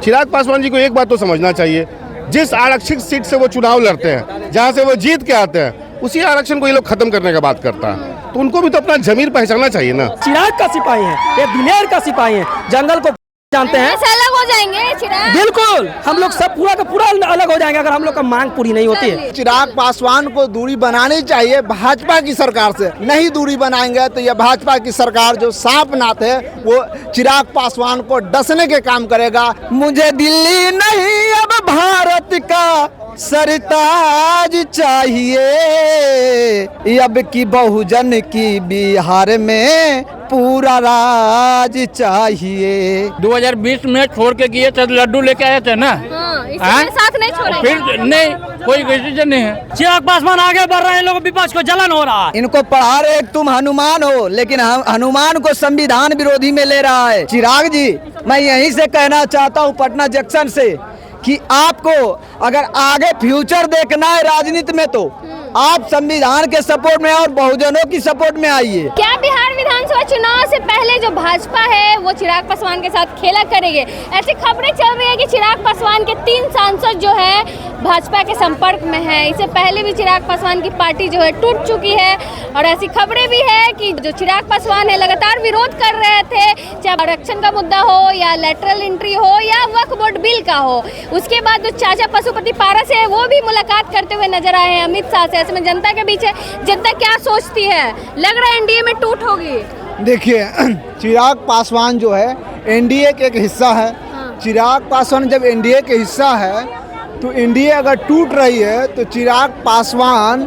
चिराग पासवान जी को एक बात तो समझना चाहिए, जिस आरक्षित सीट से वो चुनाव लड़ते हैं, जहां से वो जीत के आते हैं, उसी आरक्षण को ये लोग खत्म करने का बात करता है। तो उनको भी तो अपना जमीर पहचानना चाहिए ना। चिराग का सिपाही है, ये दिलेर का सिपाही है, जंगल को जानते हैं। ऐसे अलग हो जाएंगे चिराग? बिल्कुल, हम लोग सब पूरा का पूरा अलग हो जाएंगे अगर हम लोग का मांग पूरी नहीं होती है। चिराग पासवान को दूरी बनानी चाहिए भाजपा की सरकार से। नहीं दूरी बनाएंगे तो ये भाजपा की सरकार जो सांप नाथ है वो चिराग पासवान को डसने के काम करेगा। मुझे दिल्ली नहीं अब भारत का सरताज चाहिए, अब की बहुजन की बिहार में पूरा राज चाहिए। 2020 में छोड़ के गए थे, लड्डू लेके आए थे ना। इसके साथ नहीं छोड़ेंगे। फिर नहीं, कोई डिसीजन नहीं है। चिराग पासवान आगे बढ़ रहे हैं, लोग विपक्ष को जलन हो रहा है। इनको पढ़ा रहे तुम हनुमान हो, लेकिन हनुमान को संविधान विरोधी में ले रहा है। चिराग जी, मैं यहीं से कहना चाहता हूँ पटना जंक्शन से कि आपको अगर आगे फ्यूचर देखना है राजनीति में तो आप संविधान के सपोर्ट में और बहुजनों की सपोर्ट में आइए। क्या बिहार विधानसभा चुनाव से पहले जो भाजपा है वो चिराग पासवान के साथ खेला करेगी? ऐसी खबरें चल रही है कि चिराग पासवान के 3 सांसद जो है भाजपा के संपर्क में है। इससे पहले भी चिराग पासवान की पार्टी जो है टूट चुकी है और ऐसी खबरें भी है कि जो चिराग पासवान है लगातार विरोध कर रहे थे, चाहे आरक्षण का मुद्दा हो या लेटरल एंट्री हो या वक्फ बोर्ड बिल का हो। उसके बाद जो चाचा पशुपति पारस है वो भी मुलाकात करते हुए नजर आए हैं अमित शाह से। में जनता के बीच है, जनता क्या सोचती है? लग रहा है एनडीए में टूट होगी। देखिए, चिराग पासवान जो है एनडीए के एक हिस्सा है। चिराग पासवान जब एनडीए के हिस्सा है तो एनडीए अगर टूट रही है तो चिराग पासवान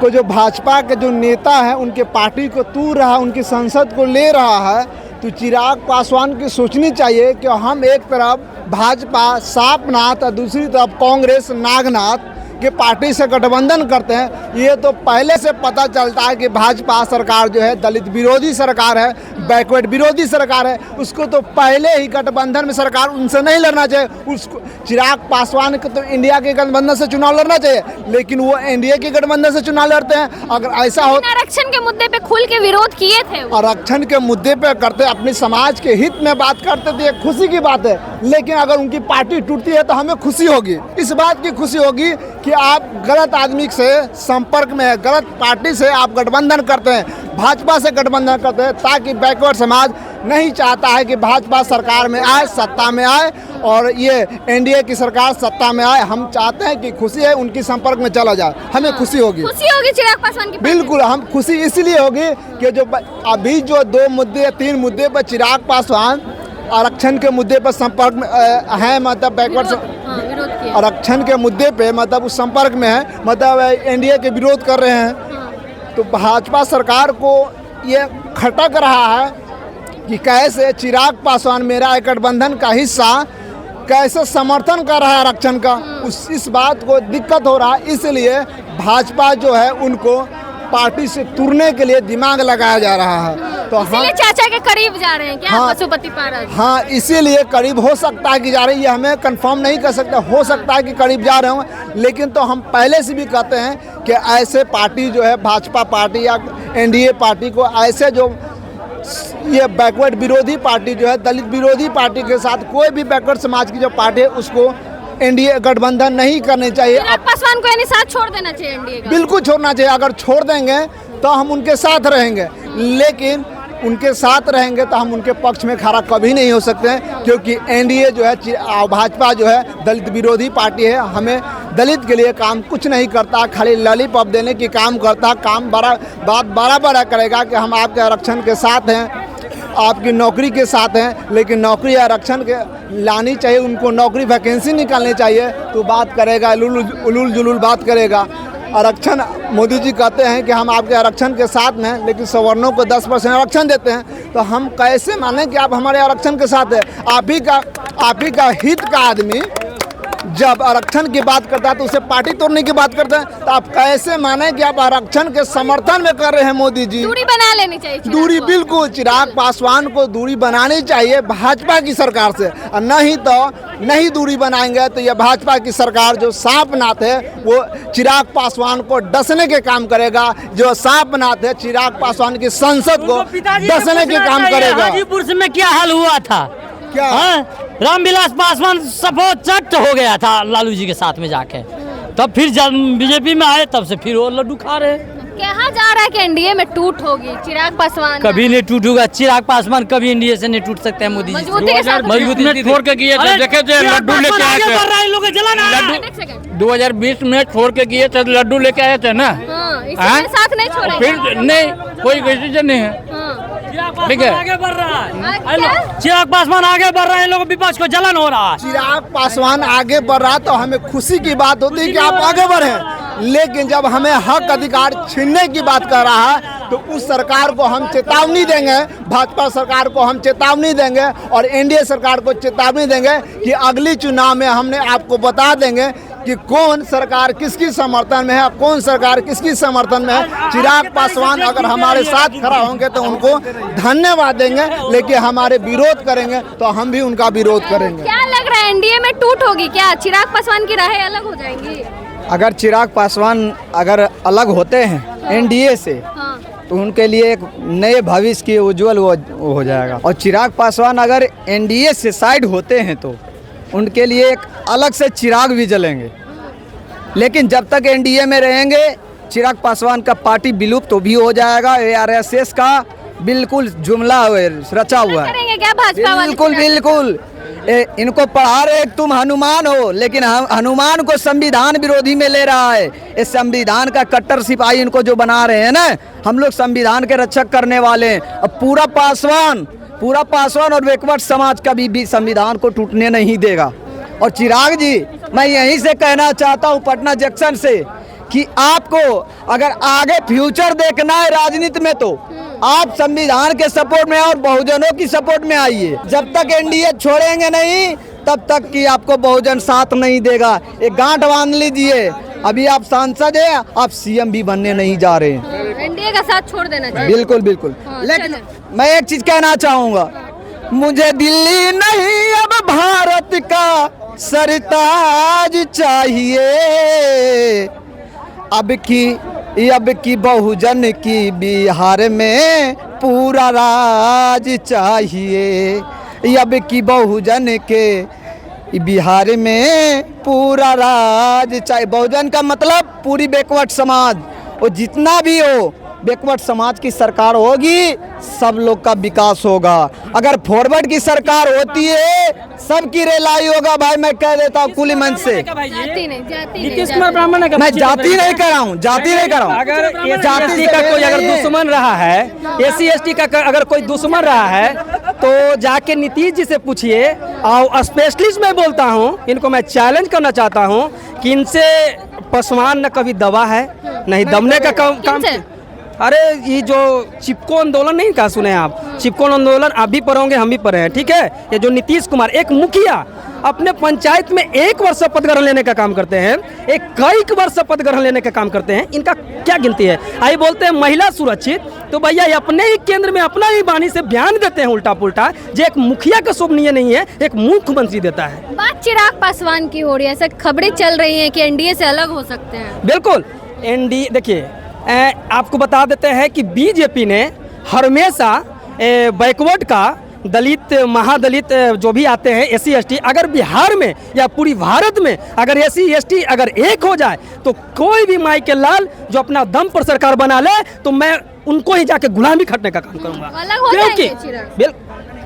को जो भाजपा के जो नेता है उनके पार्टी को तूर रहा है, उनकी संसद को ले रहा है, तो चिराग पासवान की सोचनी चाहिए कि हम एक तरफ भाजपा सांपनाथ और दूसरी तरफ कांग्रेस नागनाथ के पार्टी से गठबंधन करते हैं। ये तो पहले से पता चलता है कि भाजपा सरकार जो है दलित विरोधी सरकार है, बैकवर्ड विरोधी सरकार है। उसको तो पहले ही गठबंधन में सरकार उनसे नहीं लड़ना चाहिए। उसको चिराग पासवान को तो इंडिया के गठबंधन से चुनाव लड़ना चाहिए, लेकिन वो एनडीए के गठबंधन से चुनाव लड़ते हैं। अगर ऐसा हो, आरक्षण के मुद्दे पे खुल के विरोध किए थे। आरक्षण के मुद्दे पे करते, अपने समाज के हित में बात करते थे, खुशी की बात है। लेकिन अगर उनकी पार्टी टूटती है तो हमें खुशी होगी, इस बात की खुशी होगी कि आप गलत आदमी से संपर्क में है, गलत पार्टी से आप गठबंधन करते हैं, भाजपा से गठबंधन करते हैं, ताकि बैकवर्ड समाज नहीं चाहता है कि भाजपा सरकार में आए, सत्ता में आए और ये एनडीए की सरकार सत्ता में आए। हम चाहते हैं कि खुशी है उनकी संपर्क में चला जाए, हमें खुशी होगी। खुशी होगी चिराग पासवान की? बिल्कुल, हम खुशी इसलिए होगी कि जो अभी जो 2 मुद्दे 3 मुद्दे पर चिराग पासवान आरक्षण के मुद्दे पर संपर्क में है, मतलब बैकवर्ड आरक्षण के मुद्दे पे मतलब उस संपर्क में है, मतलब एनडीए के विरोध कर रहे हैं। तो भाजपा सरकार को ये खटक रहा है कि कैसे चिराग पासवान मेरा गठबंधन का हिस्सा कैसे समर्थन कर रहा है आरक्षण का, इस बात को दिक्कत हो रहा है। इसलिए भाजपा जो है उनको पार्टी से तुरने के लिए दिमाग लगाया जा रहा है। तो इसलिए चाचा के करीब जा रहे हैं क्या? हाँ, पशुपति पारस? हाँ, इसीलिए करीब हो सकता है कि जा रही है, हमें कंफर्म नहीं कर सकते, हो सकता है कि करीब जा रहे हों। लेकिन तो हम पहले से भी कहते हैं कि ऐसे पार्टी जो है भाजपा पार्टी या एनडीए पार्टी को ऐसे जो ये बैकवर्ड विरोधी पार्टी जो है दलित विरोधी पार्टी के साथ कोई भी बैकवर्ड समाज की जो पार्टी है उसको एनडीए गठबंधन नहीं करनी चाहिए। पासवान को यानी साथ छोड़ देना चाहिए एनडीए का? बिल्कुल छोड़ना चाहिए। अगर छोड़ देंगे तो हम उनके साथ रहेंगे, लेकिन उनके साथ रहेंगे तो हम उनके पक्ष में खड़ा कभी नहीं हो सकते हैं, क्योंकि एनडीए जो है भाजपा जो है दलित विरोधी पार्टी है। हमें दलित के लिए काम कुछ नहीं करता, खाली लॉलीपॉप देने की काम करता। काम बड़ा करेगा कि हम आपके आरक्षण के साथ हैं, आपकी नौकरी के साथ हैं, लेकिन नौकरी आरक्षण के लानी चाहिए, उनको नौकरी वैकेंसी निकालनी चाहिए तो बात करेगा, उलूल जुलूल बात करेगा। आरक्षण मोदी जी कहते हैं कि हम आपके आरक्षण के साथ में हैं, लेकिन सवर्णों को 10% आरक्षण देते हैं, तो हम कैसे माने कि आप हमारे आरक्षण के साथ हैं? आप ही का हित का आदमी जब आरक्षण की बात करता है तो उसे पार्टी तोड़ने की बात करता है, तो आप कैसे माने कि आप आरक्षण के समर्थन में कर रहे हैं? मोदी जी दूरी बना लेनी चाहिए। दूरी, बिल्कुल चिराग पासवान को दूरी बनानी चाहिए भाजपा की सरकार से, और नहीं दूरी बनाएंगे तो यह भाजपा की सरकार जो सांपनाथ है वो चिराग पासवान को डसने के काम करेगा। जो सांपनाथ है चिराग पासवान की संसद को डसने के काम करेगा। हाजीपुर में क्या हाल हुआ था क्या? रामविलास पासवान सपोर्ट चट हो गया था लालू जी के साथ में जाके, तब फिर बीजेपी में आए, तब से फिर वो लड्डू खा रहे। कहा जा रहा है कि एनडीए में टूट होगी, चिराग पासवान कभी नहीं टूटूगा, चिराग पासवान कभी एनडीए से नहीं टूट सकते हैं। मोदी जी मजबूती के साथ मजबूती में छोड़ के किए थे, देखे थे लड्डू लेके आए थे। एक सेकंड। 2020 में छोड़ के किए थे, लड्डू लेके आए थे ना। हाँ, इसलिए साथ नहीं छोड़ेंगे। फिर नहीं, कोई डिसीजन नहीं है। हाँ। ठीक है, आगे बढ़ रहा है, क्या? चिराग पासवान आगे बढ़ रहे हैं, लोग विपक्ष को जलन हो रहा है। चिराग पासवान आगे बढ़ रहा तो हमें खुशी की बात होती है कि आप आगे बढ़े, लेकिन जब हमें हक अधिकार छीनने की बात कर रहा है तो उस सरकार को हम चेतावनी देंगे, भाजपा सरकार को हम चेतावनी देंगे और एनडीए सरकार को चेतावनी देंगे कि अगली चुनाव में हमने आपको बता देंगे कि कौन सरकार किसकी समर्थन में है, कौन सरकार किसकी समर्थन में है। चिराग पासवान अगर हमारे साथ खड़ा होंगे तो उनको धन्यवाद देंगे, लेकिन हमारे विरोध करेंगे तो हम भी उनका विरोध करेंगे। क्या लग रहा है एनडीए में टूट होगी क्या? चिराग पासवान की राहें अलग हो जाएंगी? अगर चिराग पासवान अगर अलग होते हैं एनडीए से हाँ। तो उनके लिए एक नए भविष्य की उज्जवल वो हो जाएगा, और चिराग पासवान अगर एनडीए से साइड होते हैं तो उनके लिए एक अलग से चिराग भी जलेंगे। लेकिन जब तक एनडीए में रहेंगे चिराग पासवान का पार्टी विलुप्त तो भी हो जाएगा। आरएसएस का बिल्कुल जुमला रचा हुआ है। करेंगे क्या भाजपा वाले? बिल्कुल बिल्कुल। इनको पढ़ा रहे तुम हनुमान हो, लेकिन हनुमान को संविधान विरोधी में ले रहा है। इस संविधान का कट्टर सिपाही इनको जो बना रहे हैं ना, हम लोग संविधान के रक्षक करने वाले हैं। अब पूरा पासवान और बैकवर्ड समाज कभी भी संविधान को टूटने नहीं देगा। और चिराग जी, मैं यहीं से कहना चाहता हूँ पटना जंक्शन से कि आपको अगर आगे फ्यूचर देखना है राजनीति में तो आप संविधान के सपोर्ट में और बहुजनों की सपोर्ट में आइए। जब तक एनडीए छोड़ेंगे नहीं तब तक कि आपको बहुजन साथ नहीं देगा। एक गांठ बांध लीजिए, अभी आप सांसद हैं, आप सीएम भी बनने नहीं जा रहे हैं। एनडीए का साथ छोड़ देना चाहिए। बिल्कुल बिल्कुल। हाँ, लेकिन चलें। मैं एक चीज कहना चाहूँगा, मुझे दिल्ली नहीं अब भारत का सरताज चाहिए। अब की बहुजन की बिहार में पूरा राज चाहिए। अब की बहुजन के बिहार में पूरा राज चाहिए। बहुजन का मतलब पूरी बैकवर्ड समाज, और जितना भी हो बैकवर्ड समाज की सरकार होगी, सब लोग का विकास होगा। अगर फॉरवर्ड की सरकार होती है सबकी रेलाई होगा। भाई मैं कह देता हूँ खुली मन से, जाति नहीं नीतीश कुमार ब्राह्मण है, मैं जाति नहीं कर रहा हूँ, जाति नहीं कर रहा हूँ। अगर एससी का कोई अगर दुश्मन रहा है, एससी का अगर कोई दुश्मन रहा है तो जाके नीतीश जी से पूछिए। और स्पेशलिस्ट मैं बोलता हूँ, इनको मैं चैलेंज करना चाहता हूँ कि इनसे पासवान न कभी दबा है नहीं दबने का काम। अरे ये जो चिपको आंदोलन नहीं कहा सुने आप, चिपको आंदोलन आप भी पढ़ोगे हम भी पढ़े हैं, ठीक है। ये जो नीतीश कुमार एक मुखिया अपने पंचायत में 1 वर्ष शपथ ग्रहण लेने का काम करते हैं, कई वर्ष शपथ ग्रहण लेने का काम करते हैं, इनका क्या गिनती है। आई बोलते हैं महिला सुरक्षित, तो भैया ये अपने ही केंद्र में अपना ही वाणी से बयान देते हैं उल्टा पुल्टा, जो एक मुखिया का शोभनीय नहीं है, एक मुख्यमंत्री देता है। बात चिराग पासवान की हो रही है, ऐसे खबरें चल रही हैं कि एनडीए से अलग हो सकते हैं। बिल्कुल एनडीए, देखिए आपको बता देते हैं कि बीजेपी ने हमेशा बैकवर्ड का दलित महादलित जो भी आते हैं एससी एसटी, अगर बिहार में या पूरी भारत में अगर एससी एसटी अगर एक हो जाए तो कोई भी माई के लाल जो अपना दम पर सरकार बना ले तो मैं उनको ही जाके गुलामी खटने का काम करूंगा। अलग हो जाएंगे चिराग।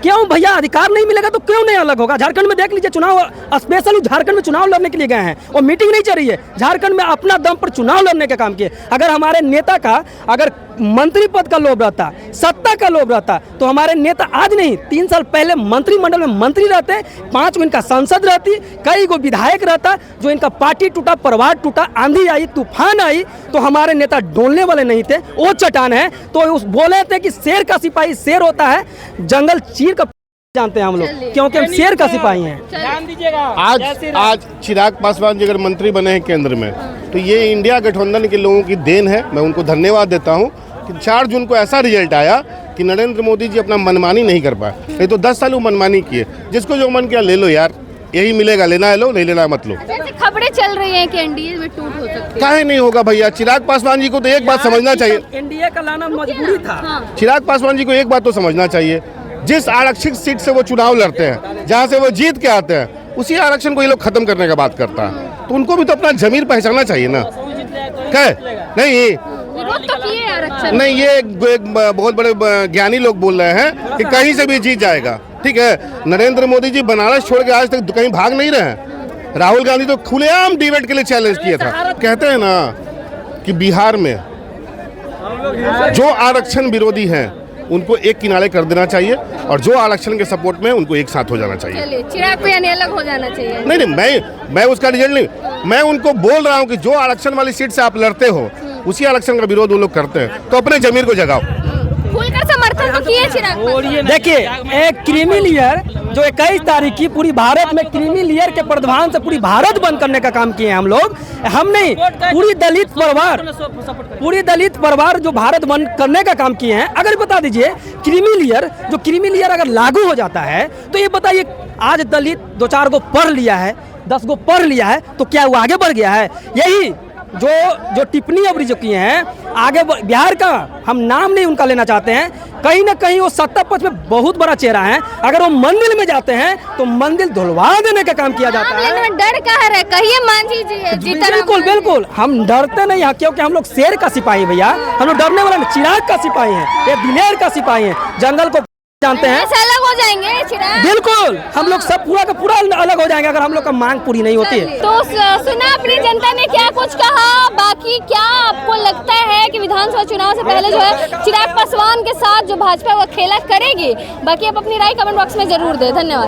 क्यों भैया, अधिकार नहीं मिलेगा तो क्यों नहीं अलग होगा। झारखंड में देख लीजिए चुनाव, स्पेशली झारखंड में चुनाव लड़ने के लिए गए हैं और मीटिंग नहीं चल रही है। झारखंड में अपना दम पर चुनाव लड़ने का काम किए। अगर हमारे नेता का अगर मंत्री पद का लोभ रहता, सत्ता का लोभ रहता, तो हमारे नेता आज नहीं 3 साल पहले मंत्रिमंडल में मंत्री रहते, 5 इनका सांसद रहती, कई गो विधायक रहता। जो इनका पार्टी टूटा, परिवार टूटा, आंधी आई, तूफान आई, तो हमारे नेता डोलने वाले नहीं थे, वो चट्टान है। तो उस बोले थे कि शेर का सिपाही शेर होता है, जंगल चीर का जानते हैं हम लोग, क्योंकि हम शेर का सिपाही हैं। ध्यान दीजिएगा। आज चिराग पासवान जी अगर मंत्री बने हैं केंद्र में तो ये इंडिया गठबंधन के लोगों की देन है। मैं उनको धन्यवाद देता हूँ कि 4 जून को ऐसा रिजल्ट आया कि नरेंद्र मोदी जी अपना मनमानी नहीं कर पाए। नहीं तो 10 साल वो मनमानी किए, जिसको जो मन किया ले लो यार, यही मिलेगा, लेना है लो, नहीं लेना है मत लो। जैसे खबरें चल रही हैं कि एनडीए में टूट हो सकती है। काहे नहीं होगा भैया, चिराग पासवान जी को तो एक बात समझना चाहिए, एनडीए का लाना मजबूरी था। हाँ। चिराग पासवान जी को एक बात तो समझना चाहिए, जिस आरक्षित सीट से वो चुनाव लड़ते हैं, जहाँ से वो जीत के आते हैं, उसी आरक्षण को ये लोग खत्म करने का बात करता है। तो उनको भी तो अपना जमीर पहचानना चाहिए ना। क्या नहीं विरोध तो किए आरक्षण। नहीं, ये एक बहुत बड़े ज्ञानी लोग बोल रहे हैं कि कहीं से भी जीत जाएगा। ठीक है, नरेंद्र मोदी जी बनारस छोड़ के आज तक कहीं भाग नहीं रहे हैं। राहुल गांधी तो खुलेआम डिबेट के लिए चैलेंज किया था। कहते हैं ना कि बिहार में जो आरक्षण विरोधी हैं उनको एक किनारे कर देना चाहिए और जो आरक्षण के सपोर्ट में उनको एक साथ हो जाना चाहिए। चलिए, चिराग पे यानी अलग हो जाना चाहिए। नहीं, मैं उसका रिजल्ट नहीं, मैं उनको बोल रहा हूँ कि जो आरक्षण वाली सीट से आप लड़ते हो उसी आरक्षण का विरोध वो लोग करते हैं, तो अपने जमीर को जगाओ। खुलकर समर्थन तो किए चिराग पासवान। देखिए, एक क्रीमी लेयर जो 21 तारीख की पूरी भारत में क्रीमी लेयर के प्रधान से पूरी भारत बंद करने का काम किए हैं हम लोग। हम नहीं, पूरी दलित परिवार जो भारत बंद करने का काम किए हैं। अगर बता दीजिए क्रीमी लेयर अगर लागू हो जाता है तो ये बताइए, आज दलित 2-4 गो पढ़ लिया है, 10 गो पढ़ लिया है, तो क्या वो आगे बढ़ गया है? यही जो टिप्पणी अभी जो किए हैं आगे बिहार का, हम नाम नहीं उनका लेना चाहते हैं, कहीं ना कहीं वो सत्ता पक्ष में बहुत बड़ा चेहरा है। अगर वो मंदिर में जाते हैं तो मंदिर धुलवा देने का काम किया जाता है। डर कहाँ है? कहिए मांझी जी। बिल्कुल हम डरते नहीं हैं, क्योंकि हम लोग शेर का सिपाही भैया, हम लोग डरने वाले चिराग का सिपाही हैं, ये दिलेर का सिपाही हैं, जंगल को जानते हैं। ऐसे अलग हो जाएंगे चिराग? बिल्कुल, हम लोग सब पूरा का पूरा अलग हो जाएंगे अगर हम लोग का मांग पूरी नहीं होती है। तो सुना अपनी जनता ने क्या कुछ कहा। बाकी क्या आपको लगता है कि विधानसभा चुनाव से पहले जो है चिराग पासवान के साथ जो भाजपा वो खेला करेगी? बाकी आप अपनी राय कमेंट बॉक्स में जरूर दें। धन्यवाद।